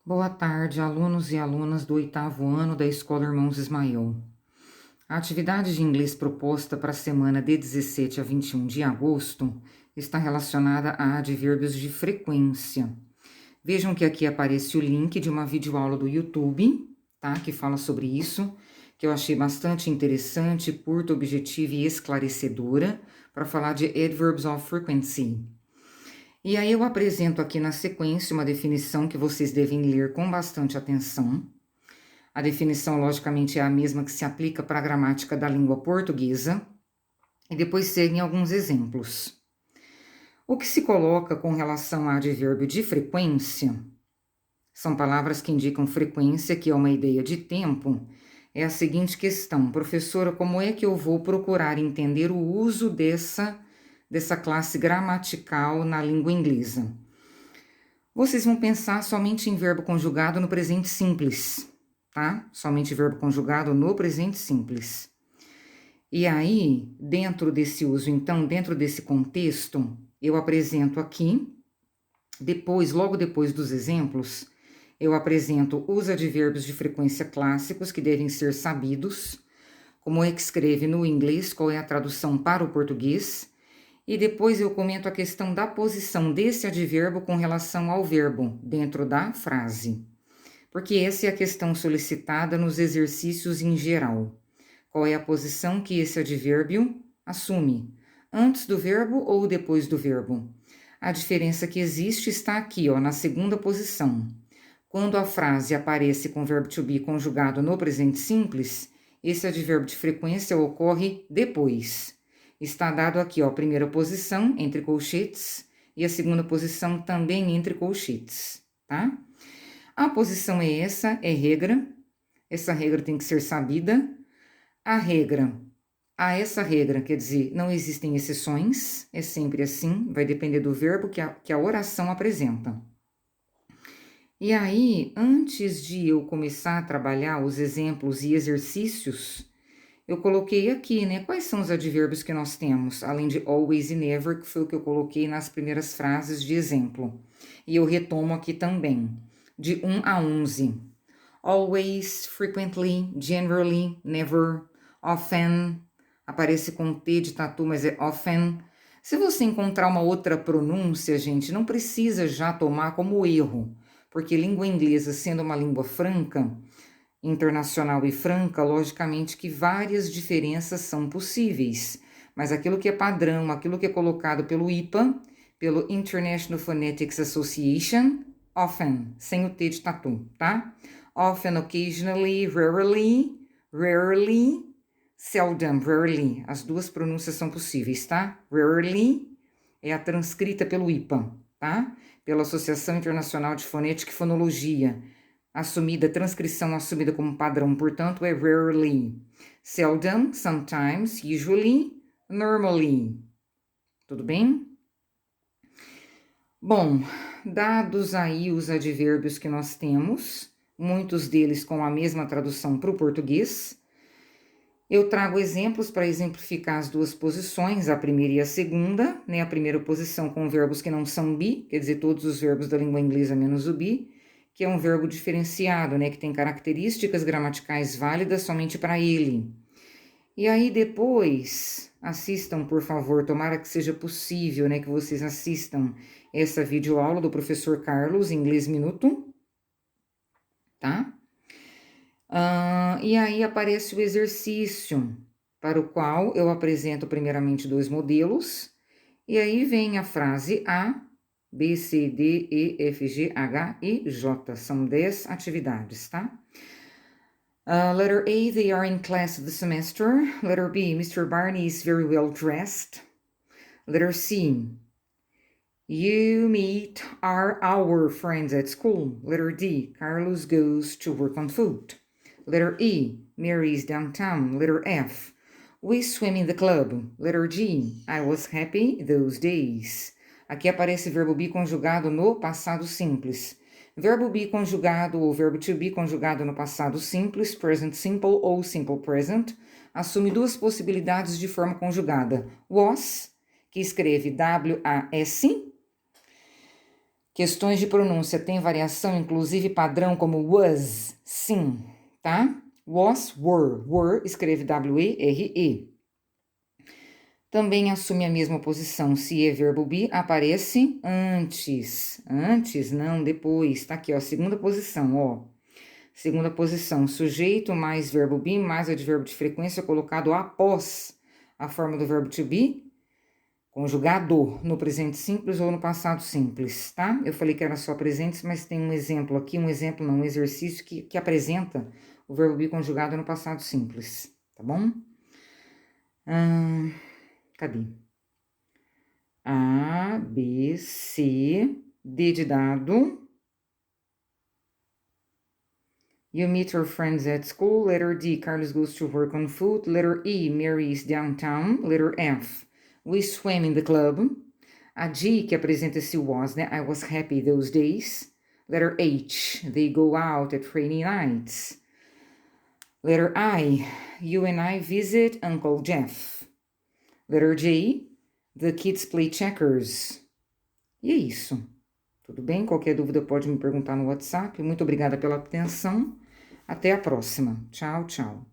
Boa tarde, alunos e alunas do 8º ano da Escola Irmãos Ismael. A atividade de inglês proposta para a semana de 17 a 21 de agosto está relacionada a advérbios de frequência. Vejam que aqui aparece o link de uma videoaula do YouTube, tá? Que fala sobre isso, que eu achei bastante interessante, curta, objetiva e esclarecedora, para falar de adverbs of frequency. E aí eu apresento aqui na sequência uma definição que vocês devem ler com bastante atenção. A definição, logicamente, é a mesma que se aplica para a gramática da língua portuguesa. E depois seguem alguns exemplos. O que se coloca com relação a advérbio de frequência, são palavras que indicam frequência, que é uma ideia de tempo, é a seguinte questão: professora, como é que eu vou procurar entender o uso dessa classe gramatical na língua inglesa? Vocês vão pensar somente em verbo conjugado no presente simples, tá? Somente verbo conjugado no presente simples. E aí, dentro desse uso, então, dentro desse contexto, eu apresento aqui, logo depois dos exemplos, eu apresento os advérbios de frequência clássicos que devem ser sabidos, como é que escreve no inglês, qual é a tradução para o português, e depois eu comento a questão da posição desse advérbio com relação ao verbo dentro da frase. Porque essa é a questão solicitada nos exercícios em geral. Qual é a posição que esse advérbio assume? Antes do verbo ou depois do verbo? A diferença que existe está aqui, na segunda posição. Quando a frase aparece com o verbo to be conjugado no presente simples, esse advérbio de frequência ocorre depois. Está dado aqui, primeira posição entre colchetes e a segunda posição também entre colchetes, tá? A posição é essa, é regra. Essa regra tem que ser sabida. Essa regra, quer dizer, não existem exceções, é sempre assim, vai depender do verbo que a oração apresenta. E aí, antes de eu começar a trabalhar os exemplos e exercícios, eu coloquei aqui, né, quais são os advérbios que nós temos, além de always e never, que foi o que eu coloquei nas primeiras frases de exemplo. E eu retomo aqui também, de 1 a 11. Always, frequently, generally, never, often, aparece com T de tatu, mas é often. Se você encontrar uma outra pronúncia, gente, não precisa já tomar como erro, porque língua inglesa, sendo uma língua franca, internacional e franca, logicamente que várias diferenças são possíveis, mas aquilo que é padrão, aquilo que é colocado pelo IPA, pelo International Phonetics Association, often, sem o T de tatu, tá? Often, occasionally, rarely, seldom, rarely. As duas pronúncias são possíveis, tá? Rarely é a transcrita pelo IPA, tá? Pela Associação Internacional de Fonética e Fonologia. Transcrição assumida como padrão, portanto, é rarely. Seldom, sometimes, usually, normally. Tudo bem? Bom, dados aí os advérbios que nós temos, muitos deles com a mesma tradução para o português, eu trago exemplos para exemplificar as duas posições, a primeira e a segunda, né? A primeira posição com verbos que não são be, quer dizer, todos os verbos da língua inglesa menos o be, que é um verbo diferenciado, né? Que tem características gramaticais válidas somente para ele. E aí depois, assistam, por favor, tomara que seja possível, né? Que vocês assistam essa videoaula do professor Carlos, Inglês Minuto, tá? E aí aparece o exercício, para o qual eu apresento primeiramente dois modelos, e aí vem a frase A, B, C, D, E, F, G, H e J. São 10 atividades, tá? Letter A, they are in class this semester. Letter B, Mr. Barney is very well dressed. Letter C, you meet our friends at school. Letter D, Carlos goes to work on foot. Letter E, Mary is downtown. Letter F, we swim in the club. Letter G, I was happy those days. Aqui aparece verbo be conjugado no passado simples. Verbo be conjugado ou verbo to be conjugado no passado simples, present simple ou simple present, assume duas possibilidades de forma conjugada. Was, que escreve W-A-S, Questões de pronúncia tem variação, inclusive padrão, como was, sim, tá? Was, were, escreve W-E-R-E. Também assume a mesma posição se é verbo be, aparece antes. Antes, não, depois. Tá aqui, ó, segunda posição, ó. Segunda posição, sujeito mais verbo be, mais advérbio de frequência colocado após a forma do verbo to be, conjugado no presente simples ou no passado simples, tá? Eu falei que era só presentes, mas tem um exemplo aqui, um exercício que apresenta o verbo be conjugado no passado simples, tá bom? Cadê? A, B, C, D de dado. You meet your friends at school. Letter D, Carlos goes to work on foot. Letter E, Mary is downtown. Letter F, we swam in the club. A G, que apresenta esse was, né? I was happy those days. Letter H, they go out at rainy nights. Letter I, you and I visit Uncle Jeff. Letter J, the kids play checkers. E é isso. Tudo bem? Qualquer dúvida pode me perguntar no WhatsApp. Muito obrigada pela atenção. Até a próxima. Tchau, tchau.